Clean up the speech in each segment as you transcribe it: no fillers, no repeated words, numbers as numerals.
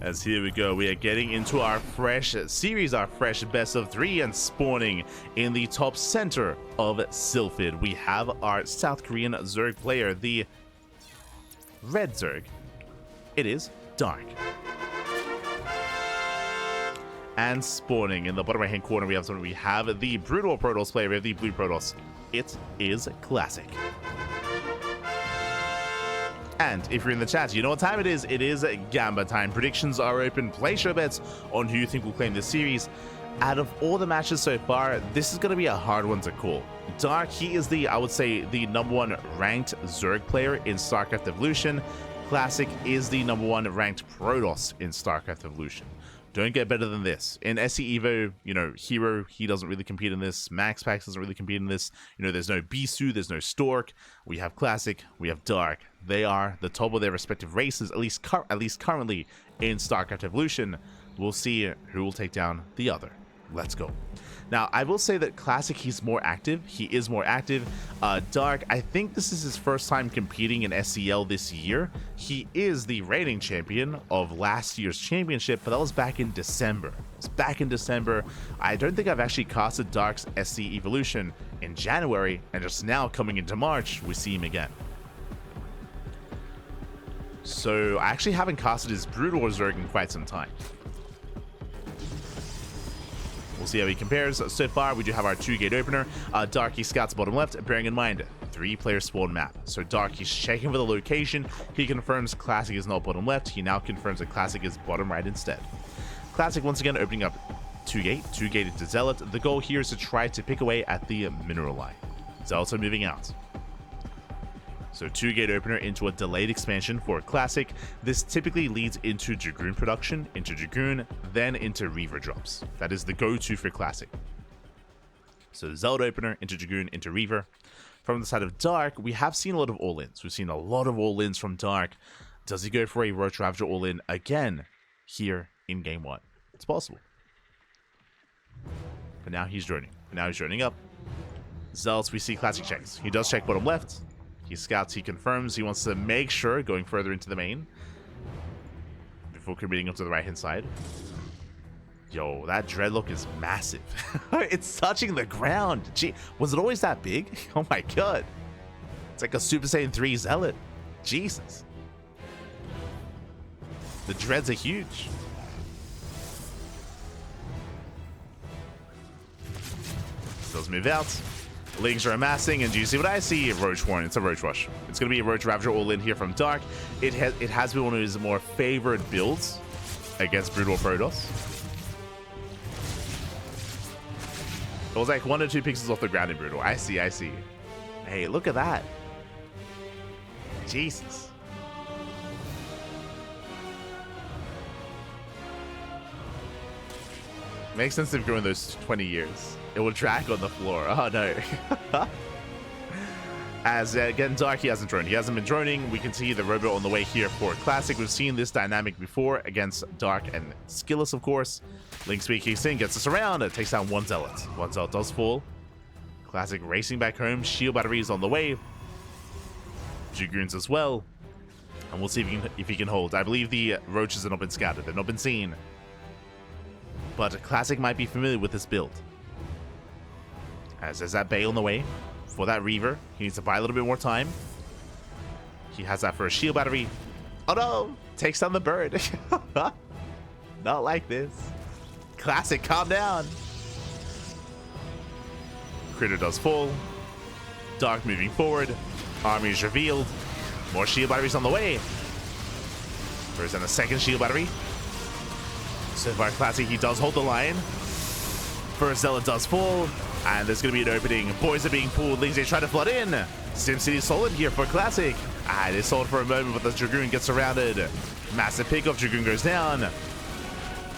As here we go, we are getting into our fresh series, our fresh best of 3, and spawning in the top center of Sylphid. We have our South Korean Zerg player, the red Zerg. It is Dark. And spawning in the bottom right hand corner, we have the Brutal Protoss player, we have the blue Protoss. It is Classic. And if you're in the chat, you know what time it is. It is Gamba time. Predictions are open. Place your bets on who you think will claim this series. Out of all the matches so far, this is going to be a hard one to call. Dark, he is I would say, the #1 ranked Zerg player in StarCraft Evolution. Classic is the #1 ranked Protoss in StarCraft Evolution. Don't get better than this. In SE Evo, you know, Hero, he doesn't really compete in this. Max Pax doesn't really compete in this. You know, there's no Bisu, there's no Stork. We have Classic, we have Dark. They are the top of their respective races, at least currently in StarCraft Evolution. We'll see who will take down the other. Let's go. Now, I will say that Classic, he's more active. He is more active. Dark, I think this is his first time competing in SCL this year. He is the reigning champion of last year's championship, but that was back in December. It was back in December. I don't think I've actually casted Dark's SC Evolution in January, and just now coming into March, we see him again. So I actually haven't casted his Brutal Zerg in quite some time. We'll see how he compares. So far, we do have our 2-gate opener. Dark, he scouts bottom left, bearing in mind, 3-player spawn map. So Dark, he's checking for the location. He confirms Classic is not bottom left. He now confirms that Classic is bottom right instead. Classic, once again, opening up 2-gate. 2-gate into Zealot. The goal here is to try to pick away at the mineral line. Zealots are moving out. So 2-gate opener into a delayed expansion for Classic. This typically leads into Dragoon production, into Dragoon, then into Reaver drops. That is the go-to for Classic. So Zealot opener, into Dragoon, into Reaver. From the side of Dark, we have seen a lot of all-ins. We've seen a lot of all-ins from Dark. Does he go for a Roach Ravager all-in again here in Game 1? It's possible. But now he's droning. Now he's droning up. Zealots, we see Classic checks. He does check bottom left. He scouts, he confirms, he wants to make sure, going further into the main, before committing up to the right-hand side. Yo, that dreadlock is massive. It's touching the ground. Gee, was it always that big? Oh my god. It's like a Super Saiyan 3 Zealot. Jesus. The dreads are huge. Does move out. Lings are amassing, and do you see what I see? Roach Warren. It's a Roach Rush. It's going to be a Roach Ravager all-in here from Dark. It has been one of his more favored builds against Brutal Protoss. It was like 1 or 2 pixels off the ground in Brutal. I see. Hey, look at that. Jesus. Makes sense if you're in those 20 years. It will drag on the floor. Oh no. As again, Dark, he hasn't droned. He hasn't been droning. We can see the robot on the way here for Classic. We've seen this dynamic before against Dark and Skilless, of course. Link Speed kicks in, gets us around. It takes down 1 Zealot. 1 Zealot does fall. Classic racing back home. Shield batteries on the way. Dragoons as well. And we'll see if he can hold. I believe the Roaches have not been scouted. They've not been seen. But Classic might be familiar with this build. As there's that Bay on the way for that Reaver. He needs to buy a little bit more time. He has that for a shield battery. Oh no! Takes down the bird. Not like this. Classic, calm down. Critter does fall. Dark moving forward. Army is revealed. More shield batteries on the way. There's then a second shield battery. So far, Classic, he does hold the line. First Zealot does fall. And there's going to be an opening. Boys are being pulled. Lings try to flood in. SimCity solid here for Classic. It is sold for a moment, but the Dragoon gets surrounded. Massive pickup. Dragoon goes down.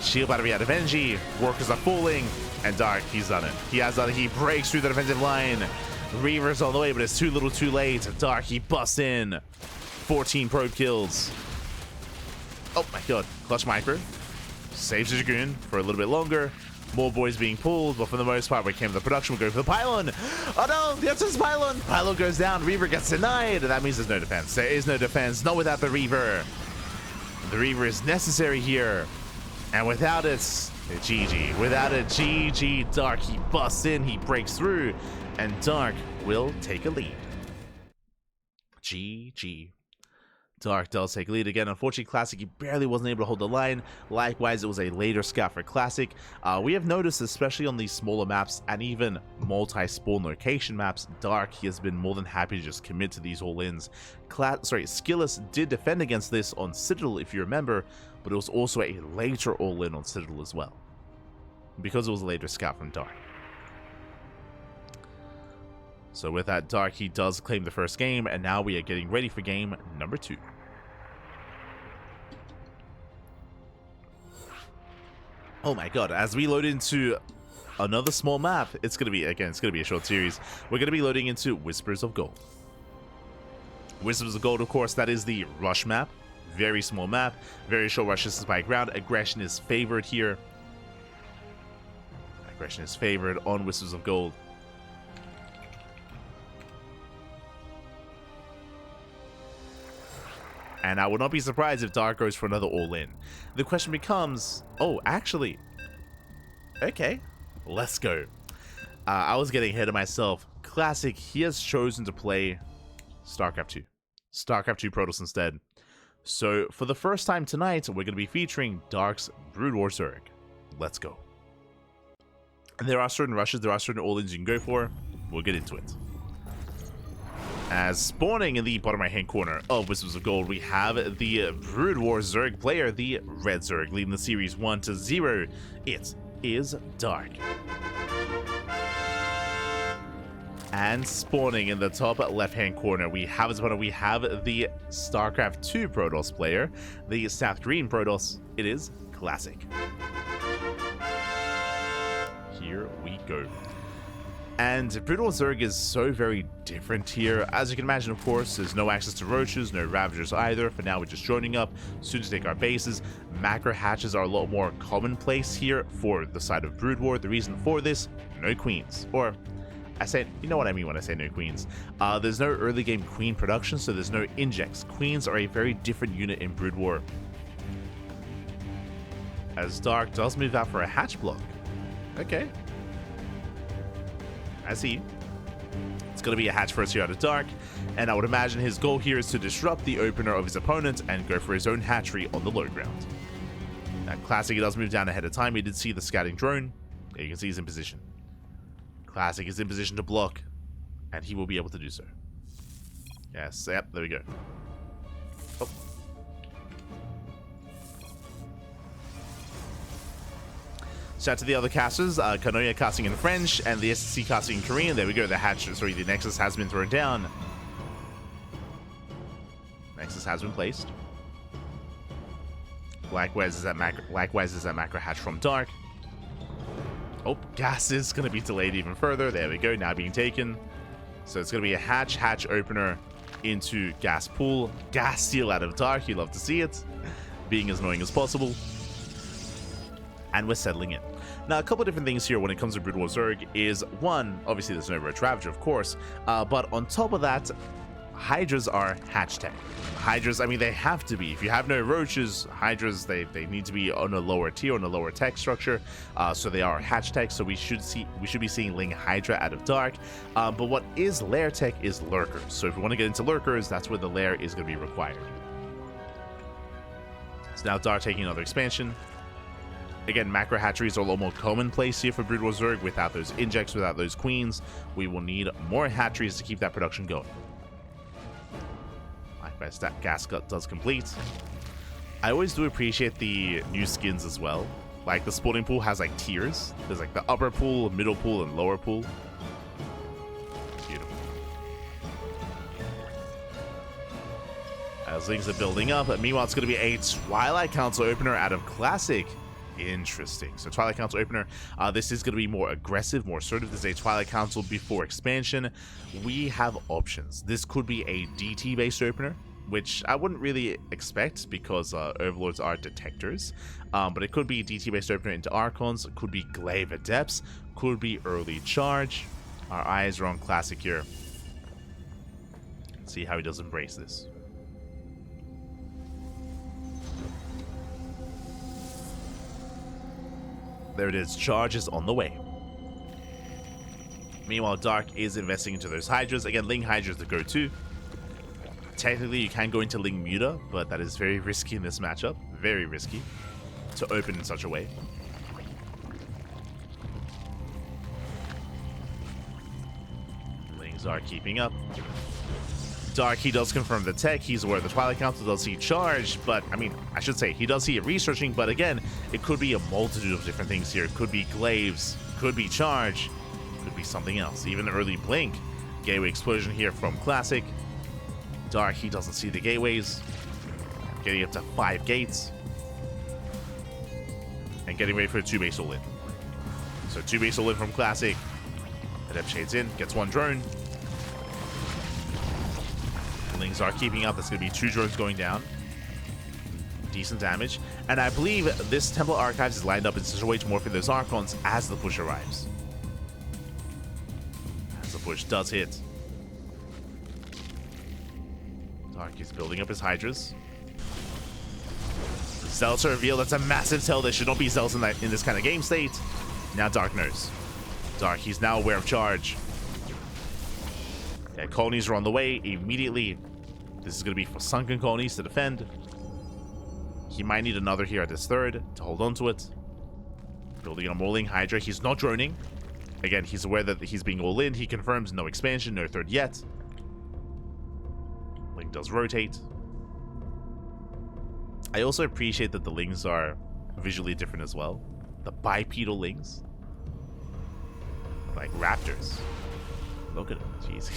Shield battery out of energy. Workers are falling. And Dark, he's done it. He has done it. He breaks through the defensive line. Reaver's on the way, but it's too little too late. Dark, he busts in. 14 probe kills. Oh my god. Clutch micro. Saves the Dragoon for a little bit longer. More boys being pulled, but for the most part, we came to the production. We'll go for the pylon. Oh no, the answer is pylon. Pylon goes down. Reaver gets denied. That means there's no defense. There is no defense. Not without the Reaver. The Reaver is necessary here. And without it, GG. Without it, GG. Dark, he busts in, he breaks through, and Dark will take a lead. GG. Dark does take a lead again. Unfortunately, Classic, he barely wasn't able to hold the line. Likewise, it was a later scout for Classic. We have noticed, especially on these smaller maps and even multi-spawn location maps, Dark, he has been more than happy to just commit to these all-ins. Skilless did defend against this on Citadel, if you remember, but it was also a later all-in on Citadel as well, because it was a later scout from Dark. So with that, Dark, he does claim the first game, and now we are getting ready for game number 2. Oh my god, as we load into another small map, it's going to be, again, it's going to be a short series. We're going to be loading into Whispers of Gold. Whispers of Gold, of course, that is the rush map. Very small map, very short rushes by ground. Aggression is favored here. Aggression is favored on Whispers of Gold. And I would not be surprised if Dark goes for another all-in. The question becomes, oh, actually, okay, let's go. I was getting ahead of myself. Classic, he has chosen to play StarCraft 2. StarCraft 2 Protoss instead. So, for the first time tonight, we're going to be featuring Dark's Brood War Zerg. Let's go. And there are certain rushes, there are certain all-ins you can go for. We'll get into it. As spawning in the bottom right hand corner of Whispers of Gold, we have the Brood War Zerg player, the Red Zerg, leading the series 1-0. It is Dark. And spawning in the top left hand corner, we have the StarCraft 2 Protoss player, the South Korean Protoss. It is Classic. Here we go. And Brood War Zerg is so very different here. As you can imagine, of course, there's no access to Roaches, no Ravagers either. For now, we're just joining up, soon to take our bases. Macro hatches are a lot more commonplace here for the side of Brood War. The reason for this, no queens. Or, I say, you know what I mean when I say no queens. There's no early game queen production, so there's no injects. Queens are a very different unit in Brood War. As Dark does move out for a hatch block. Okay. I see. It's going to be a hatch first here out of Dark, and I would imagine his goal here is to disrupt the opener of his opponent and go for his own hatchery on the low ground. Now, Classic, he does move down ahead of time. We did see the scouting drone. There you can see he's in position. Classic is in position to block, and he will be able to do so. Yes, yep, there we go. Oh. Shout out to the other casters, Kanoya casting in French and the SC casting in Korean. There we go, the Nexus has been thrown down. Nexus has been placed. Likewise is that macro hatch from Dark. Oh, gas is going to be delayed even further. There we go, now being taken. So it's going to be a hatch opener into gas pool. Gas steal out of Dark, you love to see it. Being as annoying as possible. And we're settling in. Now, a couple of different things here when it comes to Brood War Zerg is, one, obviously there's no Roach Ravager, of course, but on top of that, Hydras are hatch tech. Hydras, I mean, they have to be. If you have no Roaches, Hydras, they need to be on a lower tier, on a lower tech structure, so they are hatch tech, so we should be seeing Ling Hydra out of Dark, but what is lair tech is Lurkers, so if we want to get into Lurkers, that's where the lair is going to be required. So now Dark taking another expansion. Again, macro hatcheries are a lot more commonplace here for Brood War Zerg. Without those injects, without those queens, we will need more hatcheries to keep that production going. Likewise, that gas cut does complete. I always do appreciate the new skins as well. Like, the spawning pool has like tiers. There's like the upper pool, middle pool, and lower pool. Beautiful. As things are building up, meanwhile, it's going to be a Twilight Council opener out of Classic. Interesting. So Twilight Council opener, this is going to be more aggressive, more assertive. This is a Twilight Council before expansion. We have options. This could be a DT based opener, which I wouldn't really expect because Overlords are detectors, but it could be a DT based opener into Archons. It could be Glaive Adepts, could be early charge. Our eyes are on Classic here. Let's see how he does embrace this. There it is. Charge is on the way. Meanwhile, Dark is investing into those Hydras. Again, Ling Hydra is the go-to. Technically, you can go into Ling Muta, but that is very risky in this matchup. Very risky to open in such a way. Lings are keeping up. Dark, he does confirm the tech. He's aware of the Twilight Council, does see charge, but I mean, I should say, he does see it researching, but again, it could be a multitude of different things here. It could be glaives, could be charge, could be something else. Even the early blink. Gateway explosion here from Classic. Dark, he doesn't see the gateways. Getting up to 5 gates. And getting ready for a 2-base all-in. So 2-base all-in from Classic. Adept shades in, gets 1 drone. Lings are keeping up. That's going to be 2 drones going down. Decent damage. And I believe this Temple Archives is lined up in such a way to morph in those Archons as the push arrives. As the push does hit. Dark is building up his Hydras. Zealots are revealed. That's a massive tell. There should not be Zealots in this kind of game state. Now Dark knows. Dark, he's now aware of charge. Yeah, colonies are on the way immediately. This is going to be for sunken colonies to defend. He might need another here at his 3rd to hold on to it. Building a more Ling Hydra. He's not droning. Again, he's aware that he's being all in. He confirms no expansion, no 3rd yet. Ling does rotate. I also appreciate that the Lings are visually different as well. The bipedal Lings. Like raptors. Look at him. Jeez.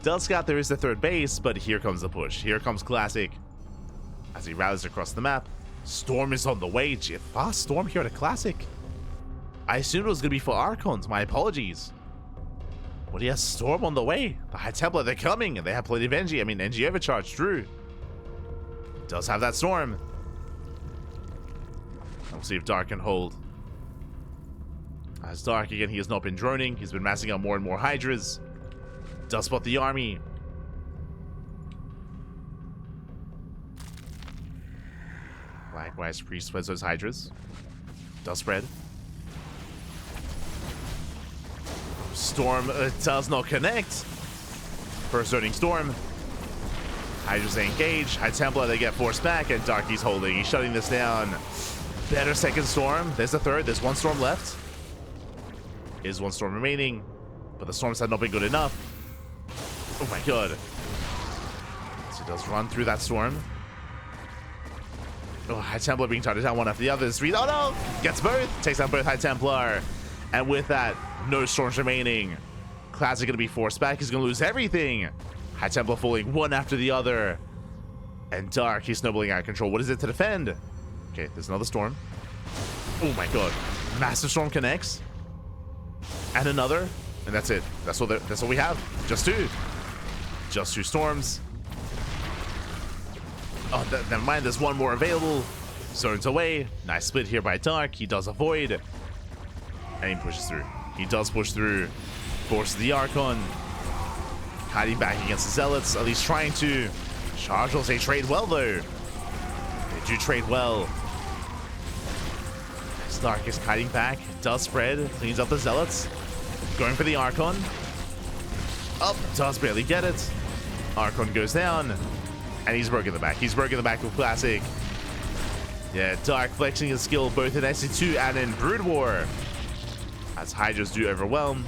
Del Scout, there is the 3rd base, but here comes the push. Here comes Classic. As he rallies across the map. Storm is on the way. Fast Storm here at a Classic. I assumed it was going to be for Archons. My apologies. But he has Storm on the way. The High Templar, they're coming. And they have plenty of NG. I mean, NG overcharged. True. Does have that Storm. We'll see if Dark can hold. As Dark, again, he has not been droning. He's been massing out more and more Hydras. Does spot the army. Likewise, Priest spreads those Hydras. Does spread. Storm does not connect. First zoning Storm. Hydras they engage. High Templar, they get forced back, and Dark, he's holding. He's shutting this down. Better second Storm. There's the 3rd. There's 1 Storm left. Is 1 Storm remaining, but the Storms have not been good enough. Oh my god. So he does run through that Storm. Oh, High Templar being charged down one after the other. Oh no! Gets both. Takes out both High Templar. And with that, no Storms remaining. Classic going to be forced back. He's going to lose everything. High Templar falling one after the other. And Dark, he's snowballing out of control. What is it to defend? Okay, there's another Storm. Oh my god. Massive Storm connects. And another. And that's it. That's what we have. Just 2. Just 2 Storms. Oh, never mind. There's 1 more available. Zones away. Nice split here by Dark. He does avoid. And he pushes through. He does push through. Forces the Archon. Hiding back against the Zealots. At least trying to. Chargers, they trade well though. They do trade well. Dark is kiting back. Does spread. Cleans up the Zealots. Going for the Archon. Up. Does barely get it. Archon goes down. And he's broken the back. He's broken the back with Classic. Yeah, Dark flexing his skill both in SC2 and in Brood War. As Hydras do overwhelm.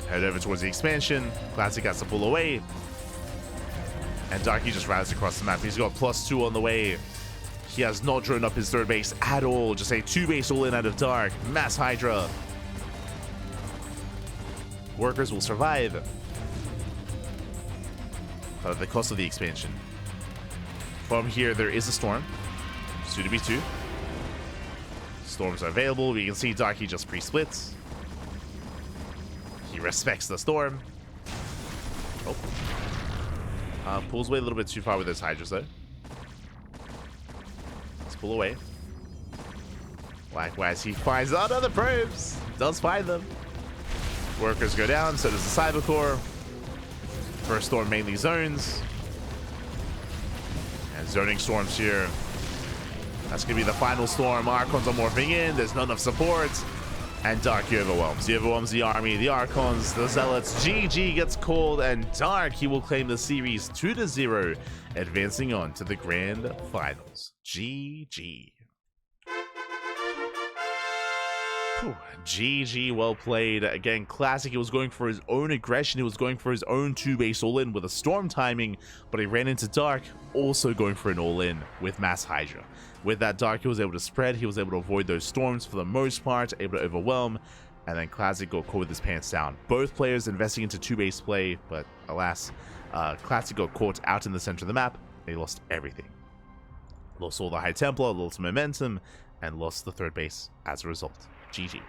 Head over towards the expansion. Classic has to pull away. And Darky just rallies across the map. He's got +2 on the way. He has not drawn up his 3rd base at all. Just a 2-base all in out of Dark. Mass Hydra. Workers will survive. But at the cost of the expansion. From here, there is a Storm. Soon to be 2. Storms are available. We can see Darky just pre-splits. He respects the Storm. Oh. Pulls away a little bit too far with those Hydras, though. Let's pull away. Likewise, he finds other probes. Does find them. Workers go down, so does the Cyber Core. First Storm mainly zones. And zoning Storms here. That's going to be the final storm. Archons are morphing in. There's not enough support. And Dark, he overwhelms. He overwhelms the army, the Archons, the Zealots. GG gets called, and Dark, he will claim the series 2-0, advancing on to the grand finals. GG. Whew. GG, well played. Again, Classic, he was going for his own aggression. He was going for his own 2-base all-in with a storm timing, but he ran into Dark, also going for an all-in with Mass Hydra. With that Dark, he was able to spread. He was able to avoid those storms for the most part, able to overwhelm, and then Classic got caught with his pants down. Both players investing into 2-base play, but alas, Classic got caught out in the center of the map. They lost everything. Lost all the High Templar, lost momentum, and lost the 3rd base as a result. GG.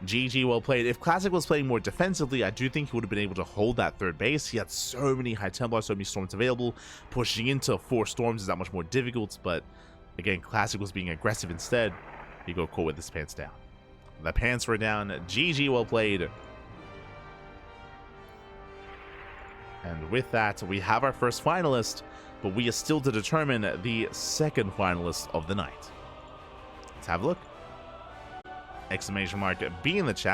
GG, well played. If Classic was playing more defensively, I do think he would have been able to hold that 3rd base. He had so many High Templar, so many storms available. Pushing into 4 storms is that much more difficult, but again, Classic was being aggressive instead. He got caught with his pants down. The pants were down. GG, well played. And with that, we have our first finalist, but we are still to determine the 2nd finalist of the night. Let's have a look. Exclamation mark B in the chat.